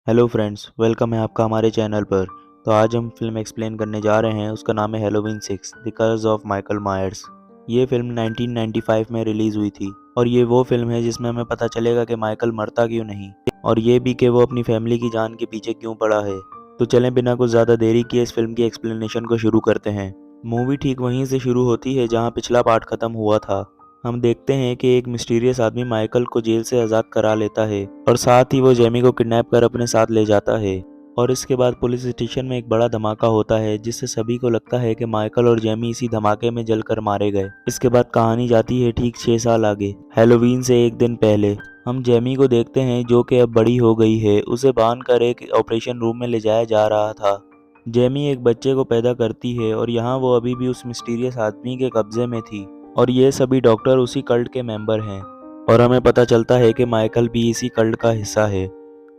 Hello friends, welcome है आपका हमारे चैनल पर। तो आज हम फिल्म एक्सप्लेन करने जा रहे हैं। उसका नाम है Halloween 6 the curse of Michael Myers. ये फिल्म 1995 में रिलीज़ हुई थी और ये वो फिल्म है जिसमें हमें पता चलेगा कि माइकल मरता क्यों नहीं और ये भी कि वो अपनी फैमिली की जान के पीछे क्यों पड़ा है। तो चलें बिना कुछ ज़्यादा देरी किए इस फिल्म की एक्सप्लेनेशन को शुरू करते हैं। मूवी ठीक वहीं से शुरू होती है जहाँ पिछला पार्ट ख़त्म हुआ था। हम देखते हैं कि एक मिस्टीरियस आदमी माइकल को जेल से आज़ाद करा लेता है और साथ ही वो जेमी को किडनैप कर अपने साथ ले जाता है। और इसके बाद पुलिस स्टेशन में एक बड़ा धमाका होता है जिससे सभी को लगता है कि माइकल और जेमी इसी धमाके में जलकर मारे गए। इसके बाद कहानी जाती है ठीक 6 साल आगे, हैलोवीन से एक दिन पहले। हम जेमी को देखते हैं जो कि अब बड़ी हो गई है। उसे बांधकर एक ऑपरेशन रूम में ले जाया जा रहा था। जेमी एक बच्चे को पैदा करती है और यहाँ वो अभी भी उस मिस्टीरियस आदमी के कब्जे में थी और ये सभी डॉक्टर उसी कल्ट के मेंबर हैं। और हमें पता चलता है कि माइकल भी इसी कल्ट का हिस्सा है।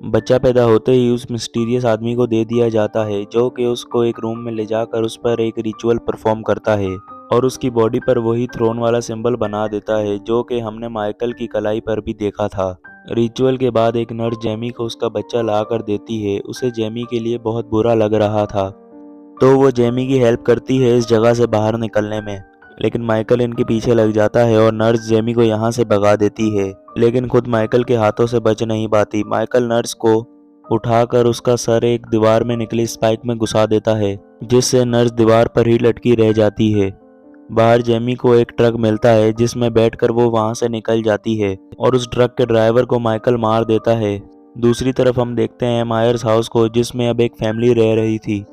बच्चा पैदा होते ही उस मिस्टीरियस आदमी को दे दिया जाता है जो कि उसको एक रूम में ले जाकर उस पर एक रिचुअल परफॉर्म करता है और उसकी बॉडी पर वही थ्रोन वाला सिंबल बना देता है जो कि हमने माइकल की कलाई पर भी देखा था। रिचुअल के बाद एक नर्स जेमी को उसका बच्चा ला कर देती है। उसे जेमी के लिए बहुत बुरा लग रहा था तो वो जेमी की हेल्प करती है इस जगह से बाहर निकलने में। लेकिन माइकल इनके पीछे लग जाता है और नर्स जेमी को यहाँ से भगा देती है, लेकिन खुद माइकल के हाथों से बच नहीं पाती। माइकल नर्स को उठाकर उसका सर एक दीवार में निकली स्पाइक में घुसा देता है जिससे नर्स दीवार पर ही लटकी रह जाती है। बाहर जेमी को एक ट्रक मिलता है जिसमें बैठकर वो वहां से निकल जाती है और उस ट्रक के ड्राइवर को माइकल मार देता है। दूसरी तरफ हम देखते हैं मायर्स हाउस को जिसमें अब एक फैमिली रह रही थी।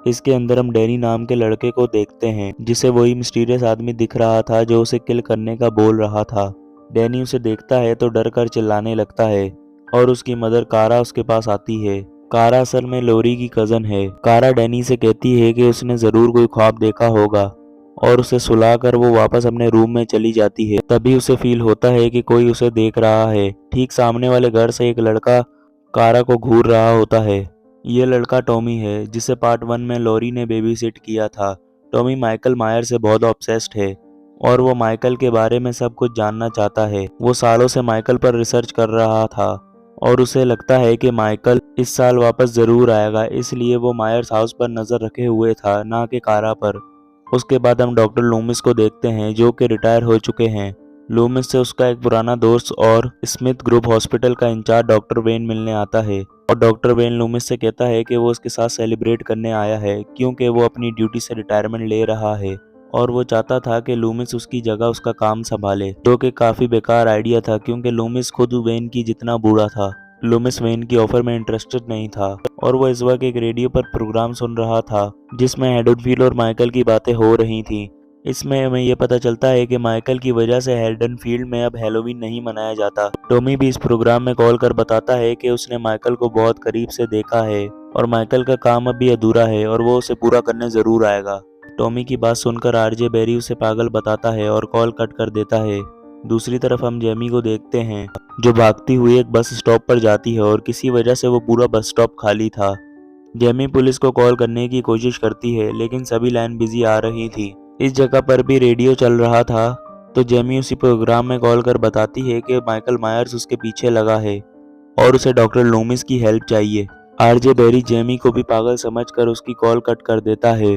इसके अंदर हम डैनी नाम के लड़के को देखते हैं जिसे वही मिस्टीरियस आदमी दिख रहा था जो उसे किल करने का बोल रहा था। डैनी उसे देखता है तो डर कर चिल्लाने लगता है और उसकी मदर कारा उसके पास आती है। कारा असल में लोरी की कजन है। कारा डैनी से कहती है कि उसने जरूर कोई ख्वाब देखा होगा और उसे सुलाकर वो वापस अपने रूम में चली जाती है। तभी उसे फील होता है कि कोई उसे देख रहा है। ठीक सामने वाले घर से एक लड़का कारा को घूर रहा होता है। ये लड़का टॉमी है जिसे पार्ट 1 में लॉरी ने बेबी सिट किया था। टॉमी माइकल मायर से बहुत ऑब्सेस्ड है और वो माइकल के बारे में सब कुछ जानना चाहता है। वो सालों से माइकल पर रिसर्च कर रहा था और उसे लगता है कि माइकल इस साल वापस जरूर आएगा, इसलिए वो मायर्स हाउस पर नजर रखे हुए था, ना कि कारा पर। उसके बाद हम डॉक्टर लूमिस को देखते हैं जो कि रिटायर हो चुके हैं। लूमिस से उसका एक पुराना दोस्त और स्मिथ ग्रुप हॉस्पिटल का इंचार्ज डॉक्टर वेन मिलने आता है और डॉक्टर वेन लूमिस से कहता है कि वो उसके साथ सेलिब्रेट करने आया है क्योंकि वो अपनी ड्यूटी से रिटायरमेंट ले रहा है और वो चाहता था कि लूमिस उसकी जगह उसका काम संभाले, जो कि काफ़ी बेकार आइडिया था क्योंकि लूमिस खुद वेन की जितना बूढ़ा था। लूमिस वेन की ऑफर में इंटरेस्टेड नहीं था और वो इस वक्त एक रेडियो पर प्रोग्राम सुन रहा था जिसमें हेडनफील्ड और माइकल की बातें हो रही थी। इसमें हमें यह पता चलता है कि माइकल की वजह से हेडनफील्ड में अब हैलोवीन नहीं मनाया जाता। टॉमी भी इस प्रोग्राम में कॉल कर बताता है कि उसने माइकल को बहुत करीब से देखा है और माइकल का काम अभी अधूरा है और वो उसे पूरा करने जरूर आएगा। टॉमी की बात सुनकर आरजे बेरी उसे पागल बताता है और कॉल कट कर देता है। दूसरी तरफ हम जेमी को देखते हैं जो भागती हुई एक बस स्टॉप पर जाती है और किसी वजह से वो पूरा बस स्टॉप खाली था। जेमी पुलिस को कॉल करने की कोशिश करती है लेकिन सभी लाइन बिजी आ रही थी। इस जगह पर भी रेडियो चल रहा था तो जेमी उसी प्रोग्राम में कॉल कर बताती है कि माइकल मायर्स उसके पीछे लगा है और उसे डॉक्टर लूमिस की हेल्प चाहिए। आरजे बेरी जेमी को भी पागल समझकर उसकी कॉल कट कर देता है,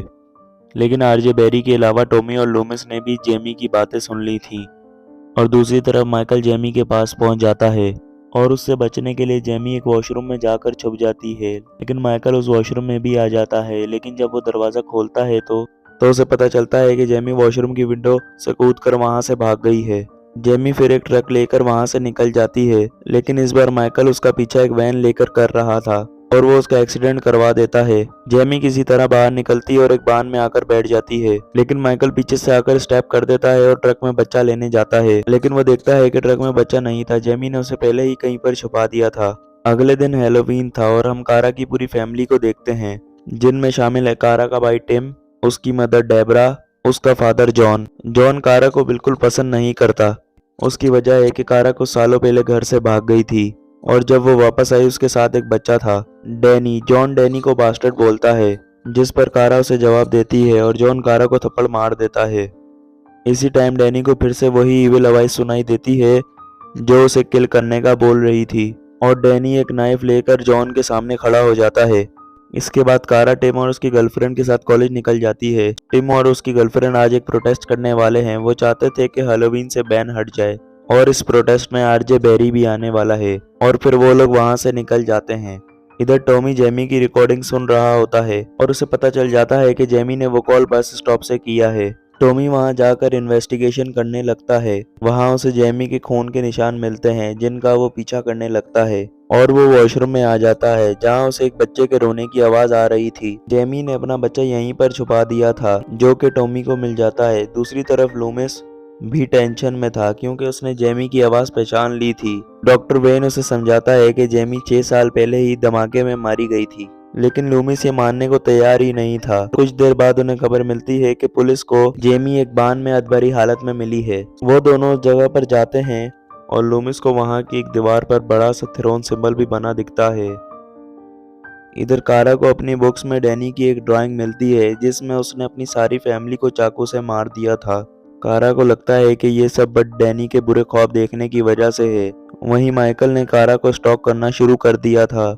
लेकिन आरजे बेरी के अलावा टॉमी और लूमिस ने भी जेमी की बातें सुन ली थी। और दूसरी तरफ माइकल जेमी के पास पहुंच जाता है और उससे बचने के लिए जेमी एक वॉशरूम में जाकर छुप जाती है, लेकिन माइकल उस वॉशरूम में भी आ जाता है। लेकिन जब वो दरवाज़ा खोलता है तो उसे पता चलता है कि जेमी वॉशरूम की विंडो से कूदकर वहां से भाग गई है। जेमी फिर एक ट्रक लेकर वहां से निकल जाती है, लेकिन इस बार माइकल उसका पीछा एक वैन लेकर कर रहा था और वो उसका एक्सीडेंट करवा देता है। जेमी किसी तरह बाहर निकलती है और एक बांध में आकर बैठ जाती है, लेकिन माइकल पीछे से आकर स्टैप कर देता है और ट्रक में बच्चा लेने जाता है, लेकिन वो देखता है कि ट्रक में बच्चा नहीं था। जेमी ने उसे पहले ही कहीं पर छुपा दिया था। अगले दिन हैलोवीन था और हम कारा की पूरी फैमिली को देखते हैं जिनमें शामिल है कारा का भाई टिम, उसकी मदर डेबरा, उसका फादर जॉन। जॉन कारा को बिल्कुल पसंद नहीं करता। उसकी वजह है कि कारा कुछ सालों पहले घर से भाग गई थी और जब वो वापस आई उसके साथ एक बच्चा था, डैनी। जॉन डैनी को बास्टर्ड बोलता है, जिस पर कारा उसे जवाब देती है और जॉन कारा को थप्पड़ मार देता है। इसी टाइम डैनी को फिर से वही इविल आवाज़ सुनाई देती है जो उसे किल करने का बोल रही थी। और डैनी एक नाइफ लेकर जॉन के सामने खड़ा हो जाता है। इसके बाद कारा टिम और उसकी गर्लफ्रेंड के साथ कॉलेज निकल जाती है। टिम और उसकी गर्लफ्रेंड आज एक प्रोटेस्ट करने वाले हैं। वो चाहते थे कि हैलोवीन से बैन हट जाए और इस प्रोटेस्ट में आरजे बेरी भी आने वाला है और फिर वो लोग वहां से निकल जाते हैं। इधर टॉमी जेमी की रिकॉर्डिंग सुन रहा होता है और उसे पता चल जाता है कि जेमी ने वो कॉल बस स्टॉप से किया है। टॉमी वहां जाकर इन्वेस्टिगेशन करने लगता है। वहां उसे जेमी के खून के निशान मिलते हैं जिनका वो पीछा करने लगता है और वो वॉशरूम में आ जाता है जहां उसे एक बच्चे के रोने की आवाज आ रही थी। जेमी ने अपना बच्चा यहीं पर छुपा दिया था जो कि टॉमी को मिल जाता है। दूसरी तरफ लूमिस भी टेंशन में था क्योंकि उसने जेमी की आवाज पहचान ली थी। डॉक्टर वेन उसे समझाता है कि जेमी 6 साल पहले ही धमाके में मारी गई थी, लेकिन लूमिस ये मानने को तैयार ही नहीं था। कुछ देर बाद उन्हें खबर मिलती है कि पुलिस को जेमी एक बांध में अधमरी हालत में मिली है। वो दोनों उस जगह पर जाते हैं और लूमिस को वहां की एक दीवार पर बड़ा सा थ्रोन सिंबल भी बना दिखता है। इधर कारा को अपनी बुक्स में डैनी की एक ड्राइंग मिलती है जिसमें उसने अपनी सारी फैमिली को चाकू से मार दिया था। कारा को लगता है कि ये सब बट डैनी के बुरे ख्वाब देखने की वजह से है। वहीं माइकल ने कारा को स्टॉक करना शुरू कर दिया था।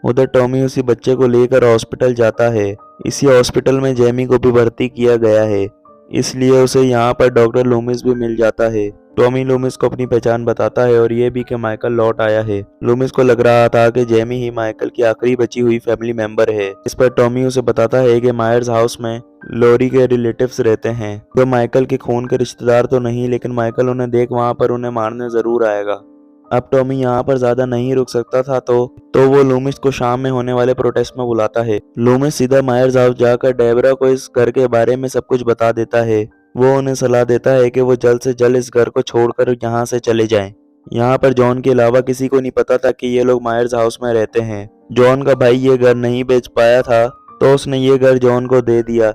उधर टॉमी उसी बच्चे को लेकर हॉस्पिटल जाता है। इसी हॉस्पिटल में जेमी को भी भर्ती किया गया है, इसलिए उसे यहाँ पर डॉक्टर लूमिस भी मिल जाता है। टॉमी लूमिस को अपनी पहचान बताता है और ये भी कि माइकल लौट आया है। लूमिस को लग रहा था कि जेमी ही माइकल की आखिरी बची हुई फैमिली मेंबर है। इस पर टॉमी उसे बताता है कि मायर्स हाउस में लॉरी के रिलेटिव्स रहते हैं जो माइकल के खून के रिश्तेदार तो नहीं, लेकिन माइकल उन्हें देख वहां पर उन्हें मारने जरूर आएगा। अब टॉमी यहाँ पर ज्यादा नहीं रुक सकता था तो वो लूमिस को शाम में होने वाले प्रोटेस्ट में बुलाता है। लूमिस सीधा मायर्स हाउस जाकर डेबरा को इस घर के बारे में सब कुछ बता देता है। वो उन्हें सलाह देता है कि वो जल्द से जल्द इस घर को छोड़कर यहाँ से चले जाएं। यहाँ पर जॉन के अलावा किसी को नहीं पता था कि ये लोग मायर्स हाउस में रहते हैं। जॉन का भाई ये घर नहीं बेच पाया था तो उसने ये घर जॉन को दे दिया।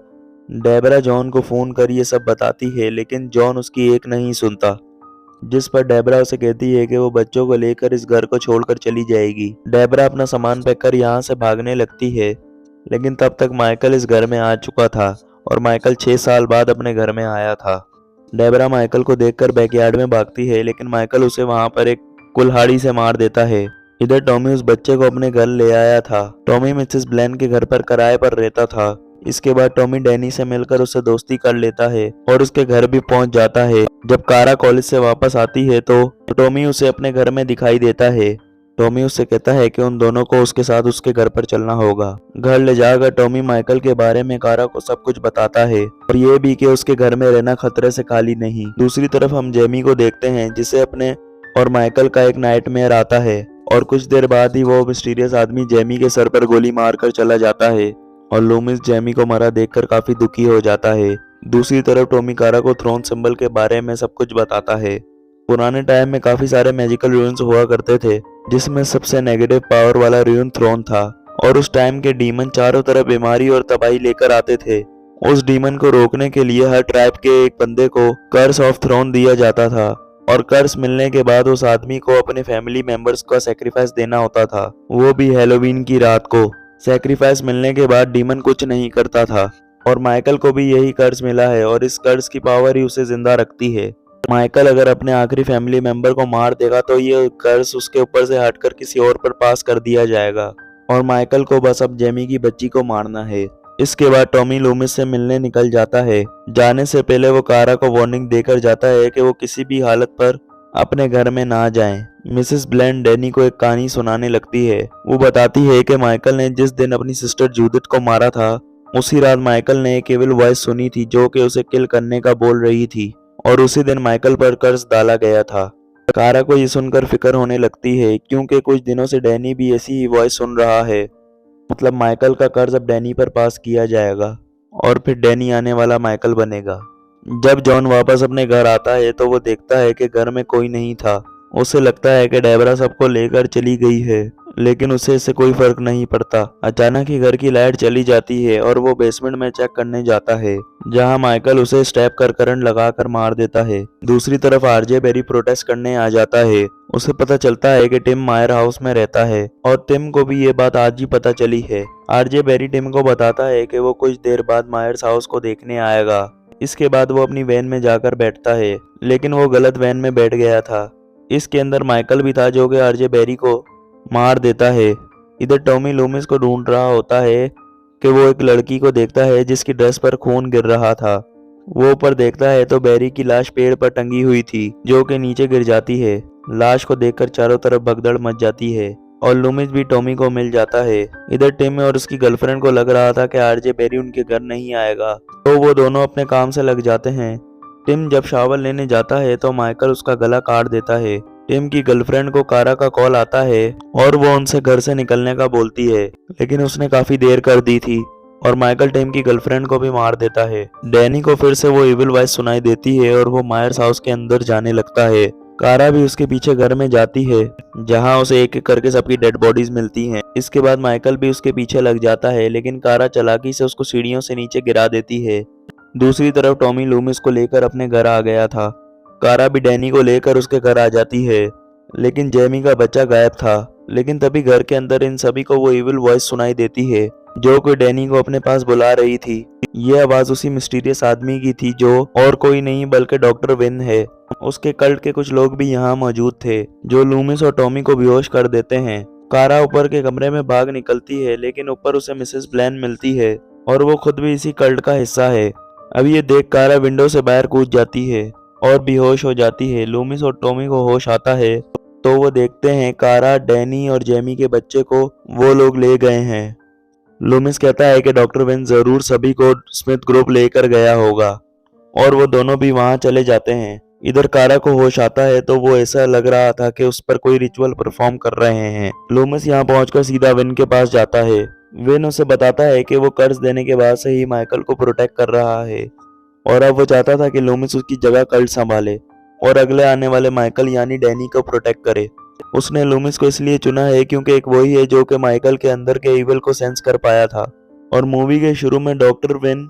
डेबरा जॉन को फोन कर ये सब बताती है, लेकिन जॉन उसकी एक नहीं सुनता, जिस पर डेबरा उसे कहती है कि वो बच्चों को लेकर इस घर को छोड़कर चली जाएगी। डेबरा अपना सामान पैक कर यहाँ से भागने लगती है, लेकिन तब तक माइकल इस घर में आ चुका था और माइकल 6 साल बाद अपने घर में आया था। डेबरा माइकल को देखकर बैकयार्ड में भागती है, लेकिन माइकल उसे वहां पर एक कुल्हाड़ी से मार देता है। इधर टॉमी उस बच्चे को अपने घर ले आया था। टॉमी मिसेस ब्लेन के घर पर किराए पर रहता था। इसके बाद टॉमी डैनी से मिलकर उससे दोस्ती कर लेता है और उसके घर भी पहुंच जाता है। जब कारा कॉलेज से वापस आती है तो टॉमी उसे अपने घर में दिखाई देता है। टॉमी उससे कहता है कि उन दोनों को उसके साथ उसके घर पर चलना होगा। घर ले जाकर टॉमी माइकल के बारे में कारा को सब कुछ बताता है और ये भी कि उसके घर में रहना खतरे से खाली नहीं। दूसरी तरफ हम जेमी को देखते हैं जिसे अपने और माइकल का एक नाइटमेयर आता है और कुछ देर बाद ही वो मिस्टीरियस आदमी जेमी के सर पर गोली मारकर चला जाता है और लूमिस जेमी को मरा देखकर काफी दुखी हो जाता है। दूसरी तरफ टॉमी कारा को थ्रोन सिंबल के बारे में सब कुछ बताता है। पुराने टाइम में काफी सारे मैजिकल रूइंस हुआ करते थे, जिसमें सबसे नेगेटिव पावर वाला रूइन थ्रोन था और उस टाइम के डीमन चारों तरफ बीमारी और तबाही लेकर आते थे। उस डीमन को रोकने के लिए हर ट्राइब के एक बंदे को कर्स ऑफ थ्रोन दिया जाता था और कर्स मिलने के बाद उस आदमी को अपने फैमिली मेंबर्स का सैक्रिफाइस देना होता था, वो भी हैलोवीन की रात को। सैक्रिफाइस मिलने के बाद डीमन कुछ नहीं करता था और माइकल को भी यही कर्ज मिला है और इस कर्ज की पावर ही उसे जिंदा रखती है। माइकल अगर अपने आखिरी फैमिली मेंबर को मार देगा तो ये कर्ज उसके ऊपर से हटकर किसी और पर पास कर दिया जाएगा और माइकल को बस अब जेमी की बच्ची को मारना है। इसके बाद टॉमी लूमिस से मिलने निकल जाता है। जाने से पहले वो कारा को वार्निंग देकर जाता है कि वो किसी भी हालत पर अपने घर में ना जाएं। मिसेस ब्लेन डैनी को एक कहानी सुनाने लगती है। वो बताती है कि माइकल ने जिस दिन अपनी सिस्टर जूडिथ को मारा था उसी रात माइकल ने एक एविल वॉइस सुनी थी जो कि उसे किल करने का बोल रही थी और उसी दिन माइकल पर कर्ज डाला गया था। कारा को ये सुनकर फिक्र होने लगती है क्योंकि कुछ दिनों से डैनी भी ऐसी ही वॉइस सुन रहा है। मतलब माइकल का कर्ज अब डैनी पर पास किया जाएगा और फिर डैनी आने वाला माइकल बनेगा। जब जॉन वापस अपने घर आता है तो वो देखता है कि घर में कोई नहीं था। उसे लगता है कि डेबरा सबको लेकर चली गई है, लेकिन उसे इससे कोई फर्क नहीं पड़ता। अचानक ही घर की लाइट चली जाती है और वो बेसमेंट में चेक करने जाता है जहां माइकल उसे स्टैप कर करंट लगाकर मार देता है। दूसरी तरफ आरजे बेरी प्रोटेस्ट करने आ जाता है। उसे पता चलता है कि टिम मायर हाउस में रहता है और टिम को भी ये बात आज ही पता चली है। आरजे बेरी टिम को बताता है कि वो कुछ देर बाद मायर्स हाउस को देखने आएगा। इसके बाद वो अपनी वैन में जाकर बैठता है, लेकिन वो गलत वैन में बैठ गया था। इसके अंदर माइकल भी था जो कि आरजे बेरी को मार देता है। इधर टॉमी लूमिस को ढूंढ रहा होता है कि वो एक लड़की को देखता है जिसकी ड्रेस पर खून गिर रहा था। वो ऊपर देखता है तो बैरी की लाश पेड़ पर टंगी हुई थी जो कि नीचे गिर जाती है। लाश को देखकर चारों तरफ भगदड़ मच जाती है और लूमिस भी टॉमी को मिल जाता है। इधर टिम और उसकी गर्लफ्रेंड को लग रहा था कि आरजे बैरी उनके घर नहीं आएगा, तो वो दोनों अपने काम से लग जाते हैं। टिम जब शावर लेने जाता है तो माइकल उसका गला काट देता है। टिम की गर्लफ्रेंड को कारा का कॉल आता है और वो उनसे घर से निकलने का बोलती है, लेकिन उसने काफी देर कर दी थी और माइकल टिम की गर्लफ्रेंड को भी मार देता है। डैनी को फिर से वो इविल वॉइस सुनाई देती है और वो मायर्स हाउस के अंदर जाने लगता है। कारा भी उसके पीछे घर में जाती है जहां उसे एक एक करके सबकी डेड बॉडीज मिलती हैं। इसके बाद माइकल भी उसके पीछे लग जाता है, लेकिन कारा चालाकी से उसको सीढ़ियों से नीचे गिरा देती है। दूसरी तरफ टॉमी लूमिस को लेकर अपने घर आ गया था। कारा भी डैनी को लेकर उसके घर आ जाती है, लेकिन जेमी का बच्चा गायब था। लेकिन तभी घर के अंदर इन सभी को वो इविल वॉइस सुनाई देती है जो कि डैनी को अपने पास बुला रही थी। ये आवाज उसी मिस्टीरियस आदमी की थी जो और कोई नहीं बल्कि डॉक्टर विन है। उसके कल्ट के कुछ लोग भी यहाँ मौजूद थे जो लूमिस और टॉमी को बेहोश कर देते हैं। कारा ऊपर के कमरे में भाग निकलती है, लेकिन ऊपर उसे मिसेस ब्लैन मिलती है और वो खुद भी इसी कल्ट का हिस्सा है। अब ये देख कारा विंडो से बाहर कूद जाती है और बेहोश हो जाती है। लूमिस और टॉमी को होश आता है तो वो देखते हैं कारा, डैनी और जेमी के बच्चे को वो लोग ले गए हैं। लूमिस कहता है कि डॉक्टर वेन जरूर सभी को स्मिथ ग्रुप लेकर गया होगा और वो दोनों भी वहां चले जाते हैं। इधर कारा को होश आता है तो वो ऐसा लग रहा था कि उस पर कोई रिचुअल परफॉर्म कर रहे हैं। लूमिस यहाँ पहुंचकर सीधा विन के पास जाता है। विन उसे बताता है कि वो कर्ज देने के बाद से ही माइकल को प्रोटेक्ट कर रहा है और अब वो चाहता था कि लूमिस उसकी जगह कल्ट संभाले और अगले आने वाले माइकल यानी डैनी को प्रोटेक्ट करे। उसने लूमिस को इसलिए चुना है क्योंकि एक वही है जो कि माइकल के अंदर के इविल को सेंस कर पाया था। और मूवी के शुरू में डॉक्टर विन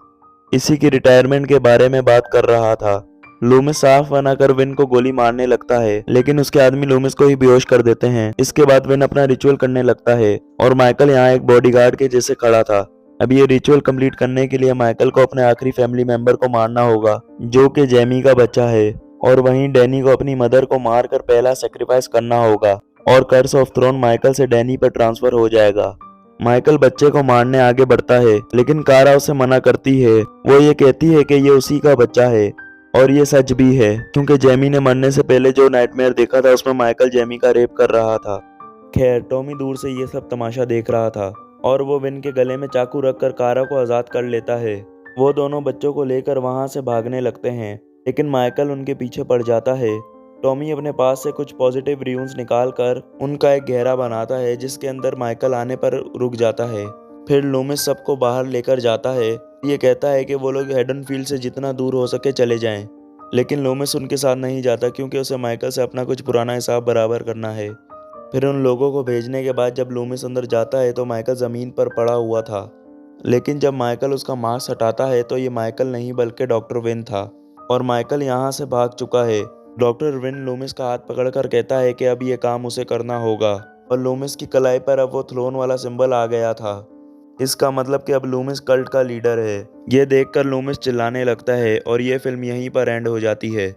इसी की रिटायरमेंट के बारे में बात कर रहा था। लूमिस साफ मना कर विन को गोली मारने लगता है, लेकिन उसके आदमी लूमिस को ही बेहोश कर देते हैं। इसके बाद विन अपना रिचुअल करने लगता है और माइकल यहाँ एक बॉडीगार्ड के जैसे खड़ा था। अब ये रिचुअल कंप्लीट करने के लिए माइकल को अपने आखिरी फैमिली मेंबर को मारना होगा जो कि जेमी का बच्चा है, और वहीं डैनी को अपनी मदर को मारकर पहला सेक्रीफाइस करना होगा और कर्स ऑफ थ्रोन माइकल से डैनी पर ट्रांसफर हो जाएगा। माइकल बच्चे को मारने आगे बढ़ता है, लेकिन कारा उसे मना करती है। वो ये कहती है कि ये उसी का बच्चा है और ये सच भी है क्योंकि जेमी ने मरने से पहले जो नाइटमेयर देखा था उसमें माइकल जेमी का रेप कर रहा था। खैर, टॉमी दूर से ये सब तमाशा देख रहा था और वो विन के गले में चाकू रखकर कारा को आज़ाद कर लेता है। वो दोनों बच्चों को लेकर वहां से भागने लगते हैं, लेकिन माइकल उनके पीछे पड़ जाता है। टॉमी अपने पास से कुछ पॉजिटिव रियून्स निकालकर उनका एक घेरा बनाता है जिसके अंदर माइकल आने पर रुक जाता है। फिर लूमिस सबको बाहर लेकर जाता है। ये कहता है कि वो लोग हेडनफील्ड से जितना दूर हो सके चले जाएं, लेकिन लूमिस उनके साथ नहीं जाता क्योंकि उसे माइकल से अपना कुछ पुराना हिसाब बराबर करना है। फिर उन लोगों को भेजने के बाद जब लूमिस अंदर जाता है तो माइकल ज़मीन पर पड़ा हुआ था, लेकिन जब माइकल उसका मास्क हटाता है तो ये माइकल नहीं बल्कि डॉक्टर विन था और माइकल यहाँ से भाग चुका है। डॉक्टर विन लूमिस का हाथ पकड़कर कहता है कि अब ये काम उसे करना होगा और लूमिस की कलाई पर अब वो थ्रोन वाला सिंबल आ गया था। इसका मतलब कि अब लूमिस कल्ट का लीडर है। ये देखकर लूमिस चिल्लाने लगता है और ये फिल्म यहीं पर एंड हो जाती है।